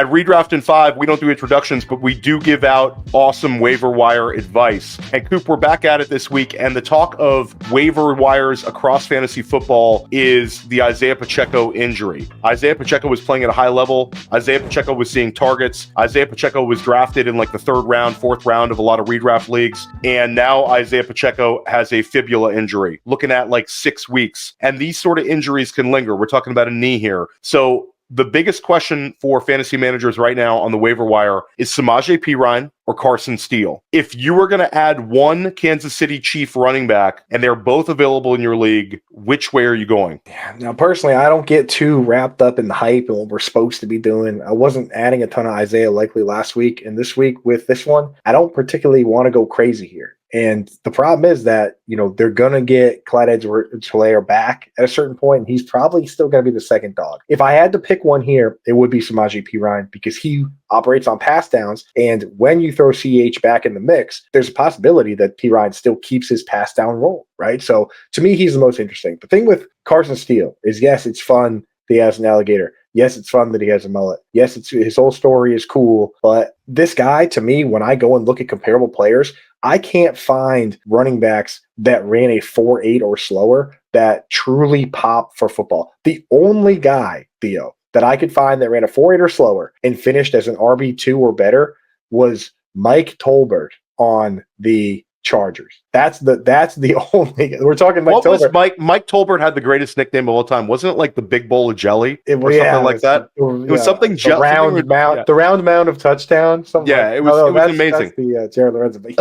At Redraft in 5, we don't do introductions, but we do give out awesome waiver wire advice. And Coop, we're back at it this week, and the talk of waiver wires across fantasy football is the Isaiah Pacheco injury. Isaiah Pacheco was playing at a high level. Isaiah Pacheco was seeing targets. Isaiah Pacheco was drafted in like the 3rd round, 4th round of a lot of redraft leagues. And now Isaiah Pacheco has a fibula injury, looking at like 6 weeks. And these sort of injuries can linger. We're talking about a knee here. So the biggest question for fantasy managers right now on the waiver wire is Samaje Perine or Carson Steele. If you were going to add one Kansas City Chief running back and they're both available in your league, which way are you going? Now, personally, I don't get too wrapped up in the hype and what we're supposed to be doing. I wasn't adding a ton of Isaiah likely last week, and this week with this one, I don't particularly want to go crazy here. And the problem is that, they're going to get Clyde Edwards-Helaire back at a certain point, and he's probably still going to be the second dog. If I had to pick one here, it would be Samaje Perine because he operates on pass downs, and when you throw CH back in the mix, there's a possibility that Perine still keeps his pass down role, right? So to me, he's the most interesting. The thing with Carson Steele is, yes, it's fun that he has an alligator. Yes, it's fun that he has a mullet. Yes, his whole story is cool. But this guy, to me, when I go and look at comparable players, I can't find running backs that ran a 4.8 or slower that truly pop for football. The only guy, Theo, that I could find that ran a 4.8 or slower and finished as an RB2 or better was Mike Tolbert on the Chargers. That's the only. We're talking Mike Tolbert. Mike Tolbert had the greatest nickname of all time. Wasn't it like the big bowl of jelly or something like that? It was something jelly. The round mound of touchdowns. It was amazing. That's the Jared Lorenzo. But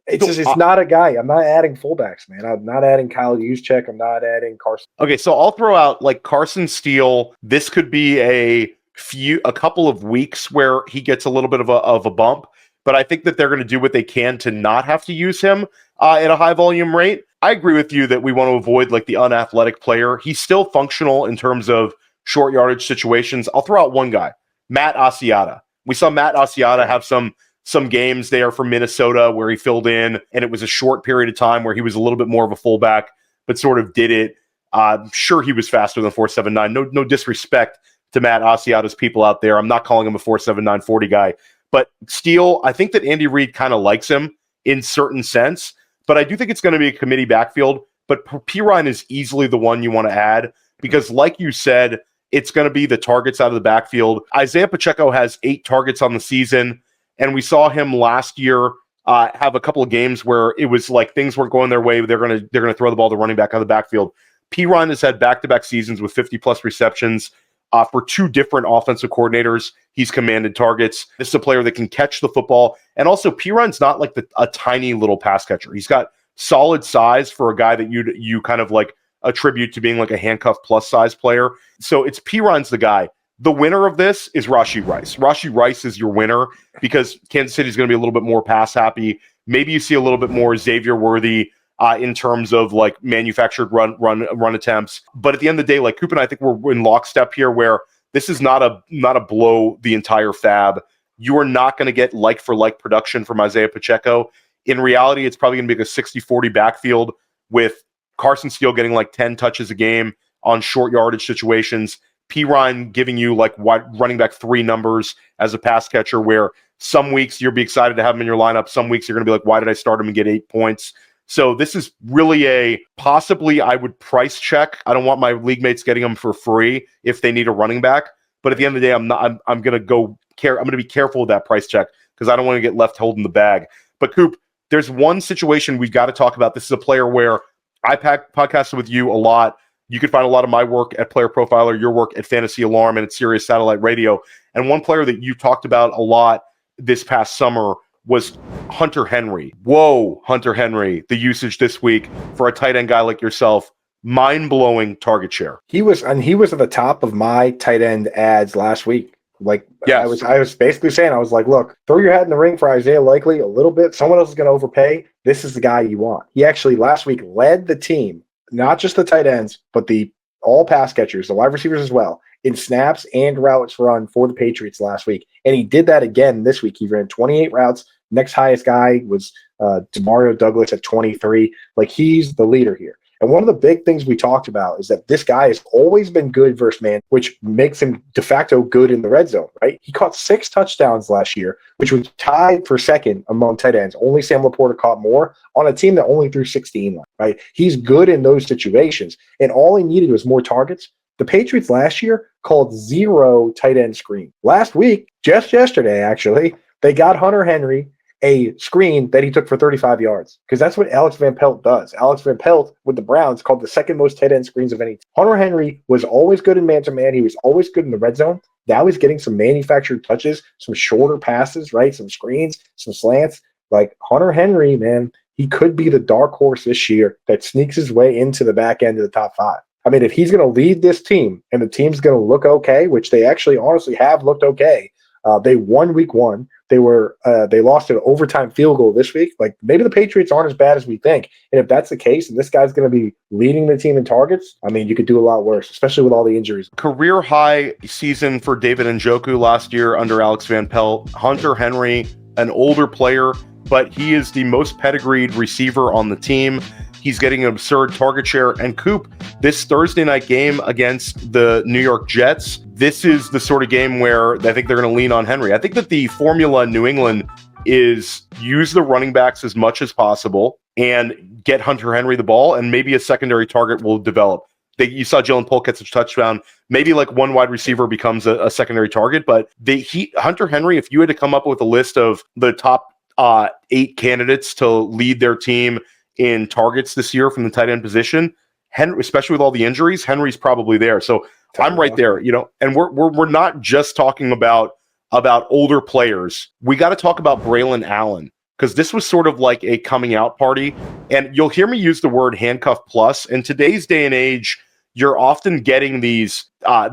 it's not a guy. I'm not adding fullbacks, man. I'm not adding Kyle Juszczyk. I'm not adding Carson. Okay, so I'll throw out like Carson Steele. This could be a couple of weeks where he gets a little bit of a bump. But I think that they're going to do what they can to not have to use him at a high volume rate. I agree with you that we want to avoid like the unathletic player. He's still functional in terms of short yardage situations. I'll throw out one guy, Matt Asiata. We saw Matt Asiata have some games there for Minnesota where he filled in, and it was a short period of time where he was a little bit more of a fullback, but sort of did it. Sure, he was faster than 4.79. No disrespect to Matt Asiata's people out there. I'm not calling him a 4.79 40 guy. But Steele, I think that Andy Reid kind of likes him in certain sense, but I do think it's going to be a committee backfield. But Perine is easily the one you want to add because, like you said, it's going to be the targets out of the backfield. Isaiah Pacheco has 8 targets on the season, and we saw him last year have a couple of games where it was like things weren't going their way. They're going to throw the ball to running back out of the backfield. Perine has had back-to-back seasons with 50-plus receptions. For 2 different offensive coordinators, he's commanded targets. This is a player that can catch the football. And also, Perine's not like a tiny little pass catcher. He's got solid size for a guy that you kind of like attribute to being like a handcuff plus size player. So it's Perine's the guy. The winner of this is Rashee Rice. Rashee Rice is your winner because Kansas City is going to be a little bit more pass happy. Maybe you see a little bit more Xavier Worthy in terms of like manufactured run attempts. But at the end of the day, like Coop and I think we're in lockstep here where this is not a blow the entire fab. You are not going to get like for like production from Isaiah Pacheco. In reality, it's probably going to be like a 60-40 backfield with Carson Steele getting like 10 touches a game on short yardage situations. Perine giving you like running back 3 numbers as a pass catcher where some weeks you'll be excited to have him in your lineup. Some weeks you're going to be like, why did I start him and get 8 points? So this is really possibly I would price check. I don't want my league mates getting them for free if they need a running back. But at the end of the day, I'm going to be careful with that price check because I don't want to get left holding the bag. But Coop, there's one situation we've got to talk about. This is a player where I podcasted with you a lot. You can find a lot of my work at Player Profiler, your work at Fantasy Alarm and at Sirius Satellite Radio. And one player that you talked about a lot this past summer was Hunter Henry. Whoa, Hunter Henry, the usage this week for a tight end guy like yourself, mind-blowing target share. He was at the top of my tight end ads last week. Like, yes. I was basically saying, I was like, look, throw your hat in the ring for Isaiah Likely a little bit. Someone else is going to overpay. This is the guy you want. He actually last week led the team, not just the tight ends, but all pass catchers, the wide receivers as well, in snaps and routes run for the Patriots last week. And he did that again this week. He ran 28 routes. Next highest guy was Demario Douglas at 23. Like, he's the leader here. And one of the big things we talked about is that this guy has always been good versus man, which makes him de facto good in the red zone, right? He caught 6 touchdowns last year, which was tied for second among tight ends. Only Sam Laporta caught more on a team that only threw 16, right? He's good in those situations. And all he needed was more targets. The Patriots last year called 0 tight end screen. Last week, just yesterday, actually, they got Hunter Henry a screen that he took for 35 yards because that's what Alex Van Pelt does. Alex Van Pelt with the Browns called the second most tight end screens of any team. Hunter Henry was always good in man-to-man. He was always good in the red zone. Now he's getting some manufactured touches, some shorter passes, right? Some screens, some slants. Like Hunter Henry, man, he could be the dark horse this year that sneaks his way into the back end of the top 5. I mean, if he's going to lead this team and the team's going to look okay, which they actually honestly have looked okay. They won week 1. They lost an overtime field goal this week. Like maybe the Patriots aren't as bad as we think. And if that's the case, and this guy's going to be leading the team in targets, I mean, you could do a lot worse, especially with all the injuries. Career high season for David Njoku last year under Alex Van Pelt. Hunter Henry, an older player, but he is the most pedigreed receiver on the team. He's getting an absurd target share. And Coop, this Thursday night game against the New York Jets, this is the sort of game where I think they're going to lean on Henry. I think that the formula in New England is use the running backs as much as possible and get Hunter Henry the ball, and maybe a secondary target will develop. You saw Jalen Polk get such a touchdown. Maybe like one wide receiver becomes a secondary target, but Hunter Henry, if you had to come up with a list of the top 8 candidates to lead their team in targets this year from the tight end position, Henry, especially with all the injuries, Henry's probably there. So I'm right there, and we're not just talking about older players. We got to talk about Braelon Allen, because this was sort of like a coming out party. And you'll hear me use the word handcuff plus. In today's day and age, you're often getting these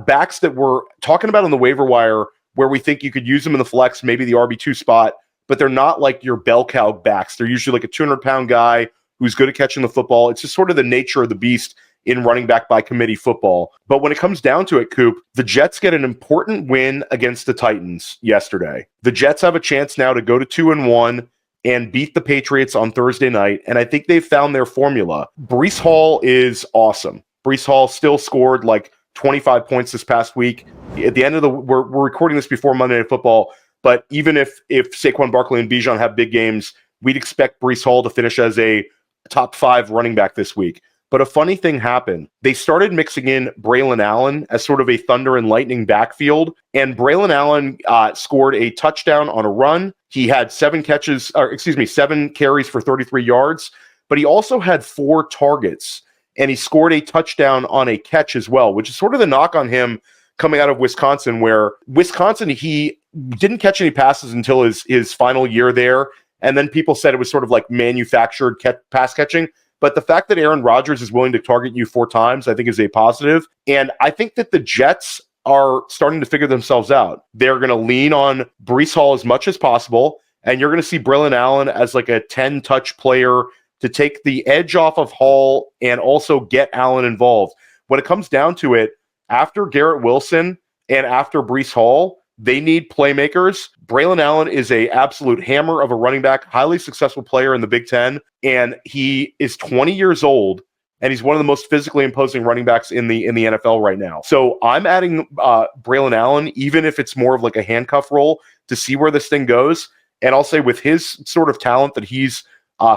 backs that we're talking about on the waiver wire where we think you could use them in the flex, maybe the RB2 spot, but they're not like your bell cow backs. They're usually like a 200-pound guy who's good at catching the football. It's just sort of the nature of the beast in running back by committee football. But when it comes down to it, Coop, the Jets get an important win against the Titans yesterday. The Jets have a chance now to go to 2-1 and beat the Patriots on Thursday night. And I think they've found their formula. Breece Hall is awesome. Breece Hall still scored like 25 points this past week. At the end of we're recording this before Monday Night Football, but even if Saquon Barkley and Bijan have big games, we'd expect Breece Hall to finish as a top 5 running back this week. But a funny thing happened. They started mixing in Braelon Allen as sort of a thunder and lightning backfield, and Braelon Allen scored a touchdown on a run. He had 7 carries for 33 yards, but he also had 4 targets, and he scored a touchdown on a catch as well, which is sort of the knock on him coming out of Wisconsin, where Wisconsin, he didn't catch any passes until his final year there, and then people said it was sort of like manufactured pass catching. But the fact that Aaron Rodgers is willing to target you 4 times, I think is a positive. And I think that the Jets are starting to figure themselves out. They're going to lean on Breece Hall as much as possible. And you're going to see Braelon Allen as like a 10-touch player to take the edge off of Hall and also get Allen involved. When it comes down to it, after Garrett Wilson and after Breece Hall, they need playmakers. Braelon Allen is a absolute hammer of a running back, highly successful player in the Big Ten, and he is 20 years old, and he's one of the most physically imposing running backs in the NFL right now. So I'm adding Braelon Allen, even if it's more of like a handcuff role, to see where this thing goes. And I'll say with his sort of talent that he's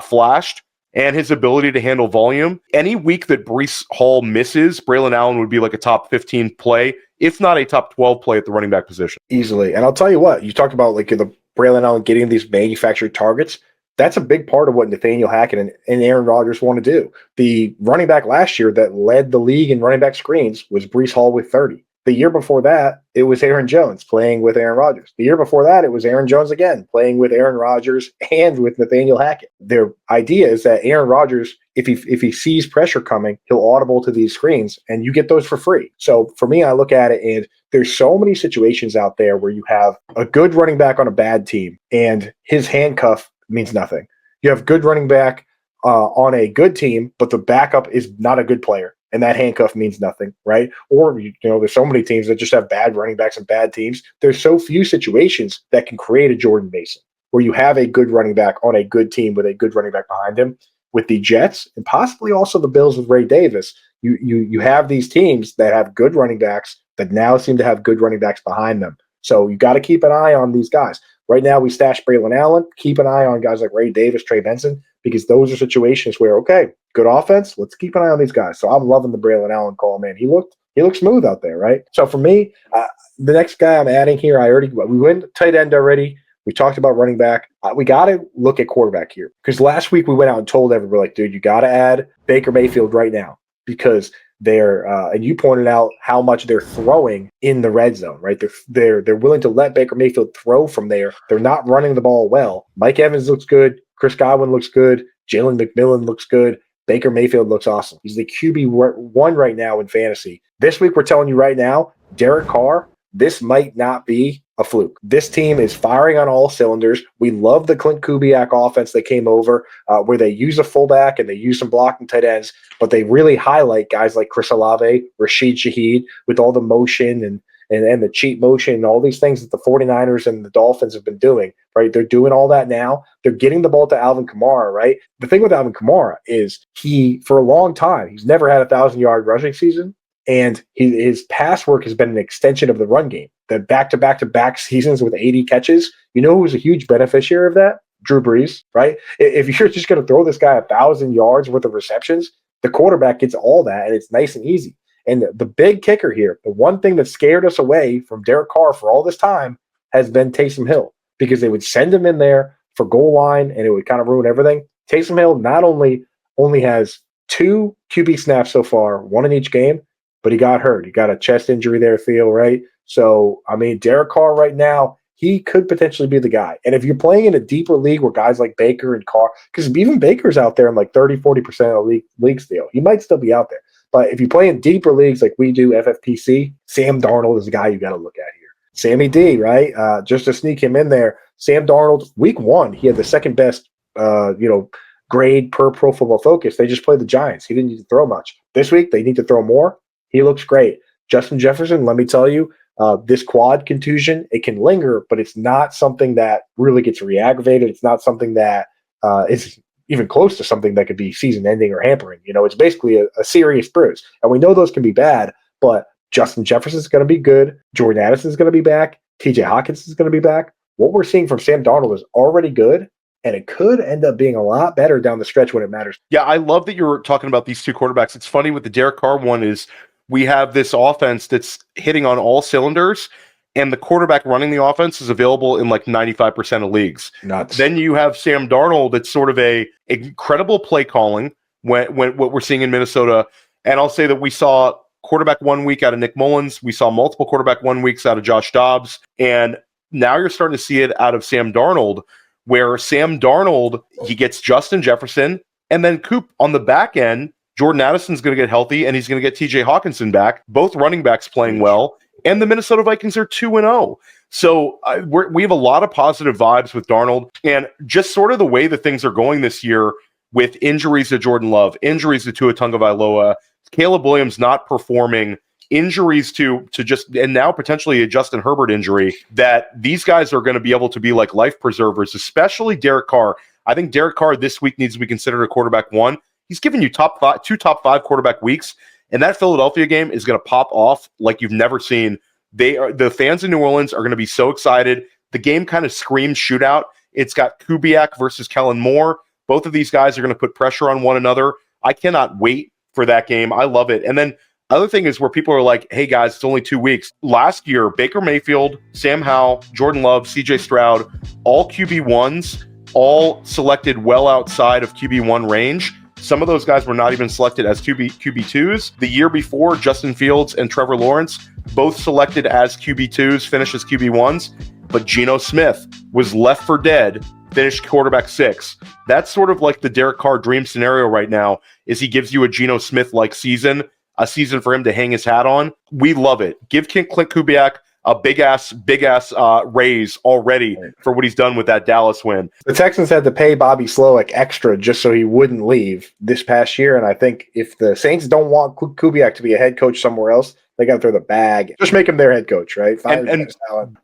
flashed and his ability to handle volume, any week that Breece Hall misses, Braelon Allen would be like a top 15 play, if not a top 12 play at the running back position. Easily. And I'll tell you what, you talked about like the Braelon Allen getting these manufactured targets. That's a big part of what Nathaniel Hackett and Aaron Rodgers want to do. The running back last year that led the league in running back screens was Breece Hall with 30. The year before that, it was Aaron Jones playing with Aaron Rodgers. The year before that, it was Aaron Jones again playing with Aaron Rodgers and with Nathaniel Hackett. Their idea is that Aaron Rodgers, if he sees pressure coming, he'll audible to these screens, and you get those for free. So for me, I look at it, and there's so many situations out there where you have a good running back on a bad team, and his handcuff means nothing. You have good running back on a good team, but the backup is not a good player. And that handcuff means nothing, right? Or, there's so many teams that just have bad running backs and bad teams. There's so few situations that can create a Jordan Mason where you have a good running back on a good team with a good running back behind him. with the Jets and possibly also the Bills with Ray Davis, you have these teams that have good running backs that now seem to have good running backs behind them. So you got to keep an eye on these guys. Right now, we stash Braelon Allen. Keep an eye on guys like Ray Davis, Trey Benson, because those are situations where, okay, good offense. Let's keep an eye on these guys. So I'm loving the Braelon Allen call, man. He looked smooth out there, right? So for me, the next guy I'm adding here, we went tight end already. We talked about running back. We got to look at quarterback here because last week we went out and told everybody, like, dude, you got to add Baker Mayfield right now because they're and you pointed out how much they're throwing in the red zone, right? They're willing to let Baker Mayfield throw from there. They're not running the ball well. Mike Evans looks good. Chris Godwin looks good. Jalen McMillan looks good. Baker Mayfield looks awesome. He's the QB1 right now in fantasy. This week, we're telling you right now, Derek Carr, this might not be a fluke. This team is firing on all cylinders. We love the Clint Kubiak offense that came over, where they use a fullback and they use some blocking tight ends, but they really highlight guys like Chris Olave, Rashid Shaheed, with all the motion and the cheat motion and all these things that the 49ers and the Dolphins have been doing, right? They're doing all that now. They're getting the ball to Alvin Kamara, right? The thing with Alvin Kamara is for a long time, he's never had a 1,000-yard rushing season. And his pass work has been an extension of the run game. The back-to-back-to-back seasons with 80 catches, you know who's a huge beneficiary of that? Drew Brees, right? If you're just going to throw this guy 1,000 yards worth of receptions, the quarterback gets all that, and it's nice and easy. And the big kicker here, the one thing that scared us away from Derek Carr for all this time has been Taysom Hill, because they would send him in there for goal line, and it would kind of ruin everything. Taysom Hill not only has 2 QB snaps so far, 1 in each game, but he got hurt. He got a chest injury there, Theo, right? So, I mean, Derek Carr right now, he could potentially be the guy. And if you're playing in a deeper league where guys like Baker and Carr, because even Baker's out there in like 30, 40% of the leagues, Theo, he might still be out there. But if you play in deeper leagues like we do, FFPC, Sam Darnold is the guy you got to look at here. Sammy D, right? Just to sneak him in there. Sam Darnold, week 1, he had the second best, grade per Pro Football Focus. They just played the Giants. He didn't need to throw much. This week, they need to throw more. He looks great. Justin Jefferson, let me tell you, this quad contusion, it can linger, but it's not something that really gets re-aggravated. It's not something that is even close to something that could be season-ending or hampering. You know, it's basically a serious bruise. And we know those can be bad, but Justin Jefferson is going to be good. Jordan Addison is going to be back. TJ Hawkins is going to be back. What we're seeing from Sam Darnold is already good, and it could end up being a lot better down the stretch when it matters. Yeah, I love that you're talking about these 2 quarterbacks. It's funny with the Derek Carr one is we have this offense that's hitting on all cylinders, and the quarterback running the offense is available in like 95% of leagues. Nuts. Then you have Sam Darnold. It's sort of a incredible play calling when what we're seeing in Minnesota. And I'll say that we saw quarterback 1 week out of Nick Mullins. We saw multiple quarterback 1 weeks out of Josh Dobbs. And now you're starting to see it out of Sam Darnold, where Sam Darnold, he gets Justin Jefferson, and then Coop on the back end. Jordan Addison's going to get healthy, and he's going to get TJ Hawkinson back. Both running backs playing well, and the Minnesota Vikings are 2-0. So we have a lot of positive vibes with Darnold, and just sort of the way that things are going this year with injuries to Jordan Love, injuries to Tua Tagovailoa, Caleb Williams not performing, injuries to just, and now potentially a Justin Herbert injury, that these guys are going to be able to be like life preservers, especially Derek Carr. I think Derek Carr this week needs to be considered a quarterback 1. He's given you 2 top 5 quarterback weeks, and that Philadelphia game is going to pop off like you've never seen. The fans in New Orleans are going to be so excited. The game kind of screams shootout. It's got Kubiak versus Kellen Moore. Both of these guys are going to put pressure on one another. I cannot wait for that game. I love it. And then other thing is where people are like, hey guys, it's only 2 weeks. Last year, Baker Mayfield, Sam Howell, Jordan Love, CJ Stroud, all QB1s, all selected well outside of QB1 range. Some of those guys were not even selected as QB2s. The year before, Justin Fields and Trevor Lawrence, both selected as QB2s, finished as QB1s. But Geno Smith was left for dead, finished quarterback 6. That's sort of like the Derek Carr dream scenario right now, is he gives you a Geno Smith-like season, a season for him to hang his hat on. We love it. Give Clint Kubiak a big ass raise already for what he's done with that Dallas win. The Texans had to pay Bobby Slowick extra just so he wouldn't leave this past year. And I think if the Saints don't want Kubiak to be a head coach somewhere else, they got to throw the bag. Just make him their head coach, right? And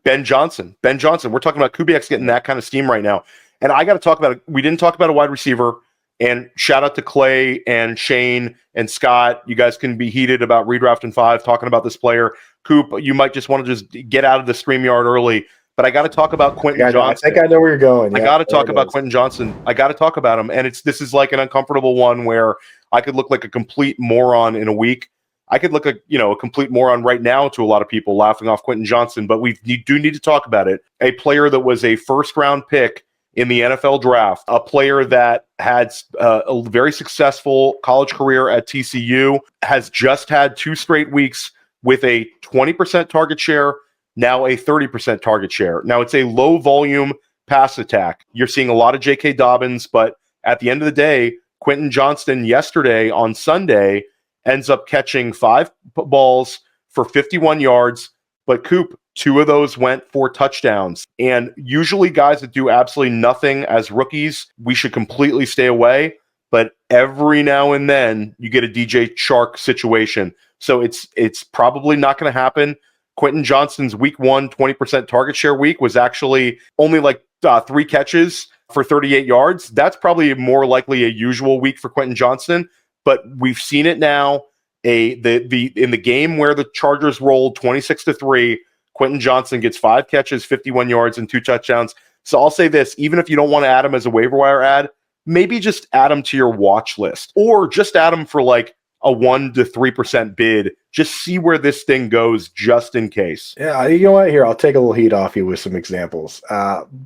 Ben Johnson. We're talking about Kubiak's getting that kind of steam right now. And I got to talk about it. We didn't talk about a wide receiver, And shout out to Clay and Shane and Scott. You guys can be heated about Redraft in 5, talking about this player. Coop, you might just want to just get out of the StreamYard early. But I got to talk about Quentin Johnston. I think I know where you're going. I got to talk about Quentin Johnston. I got to talk about him. And this is like an uncomfortable one where I could look like a complete moron in a week. I could look a complete moron right now to a lot of people laughing off Quentin Johnston, but we do need to talk about it. A player that was a first-round pick in the NFL draft, a player that had a very successful college career at TCU, has just had 2 straight weeks with a 20% target share, now a 30% target share. Now, it's a low-volume pass attack. You're seeing a lot of J.K. Dobbins, but at the end of the day, Quentin Johnston yesterday on Sunday ends up catching 5 balls for 51 yards, but Coop, 2 of those went for touchdowns. And usually guys that do absolutely nothing as rookies, we should completely stay away. But every now and then you get a DJ Chark situation. So it's probably not going to happen. Quentin Johnston's week 1 20% target share week was actually only like 3 catches for 38 yards. That's probably more likely a usual week for Quentin Johnston. But we've seen it now. In the game where the Chargers rolled 26-3, Quentin Johnston gets 5 catches, 51 yards, and 2 touchdowns. So I'll say this: even if you don't want to add him as a waiver wire ad, maybe just add him to your watch list, or just add him for like a 1 to 3% bid. Just see where this thing goes, just in case. Yeah, you know what? Here, I'll take a little heat off you with some examples.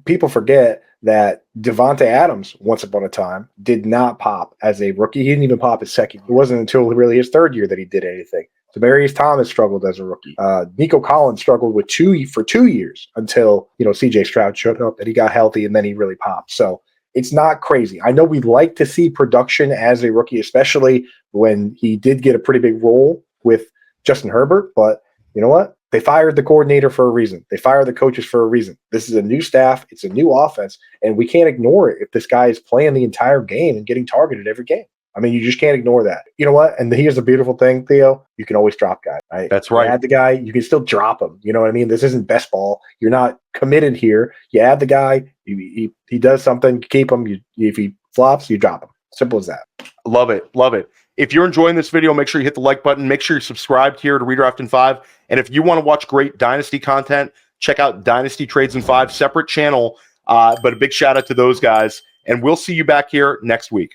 People forget that Devontae Adams, once upon a time, did not pop as a rookie. He didn't even pop his second. It wasn't until really his 3rd year that he did anything. Demaryius Thomas struggled as a rookie. Nico Collins struggled for 2 years until CJ Stroud showed up and he got healthy, and then he really popped. So it's not crazy. I know we'd like to see production as a rookie, especially when he did get a pretty big role with Justin Herbert, but you know what? They fired the coordinator for a reason. They fired the coaches for a reason. This is a new staff. It's a new offense, and we can't ignore it if this guy is playing the entire game and getting targeted every game. I mean, you just can't ignore that. You know what? And here's the beautiful thing, Theo. You can always drop guys. Right? That's right. You add the guy. You can still drop him. You know what I mean? This isn't best ball. You're not committed here. You add the guy. He does something. You keep him. If he flops, you drop him. Simple as that. Love it. Love it. If you're enjoying this video, make sure you hit the like button. Make sure you're subscribed here to Redraft in 5. And if you want to watch great Dynasty content, check out Dynasty Trades in 5, separate channel. But a big shout out to those guys. And we'll see you back here next week.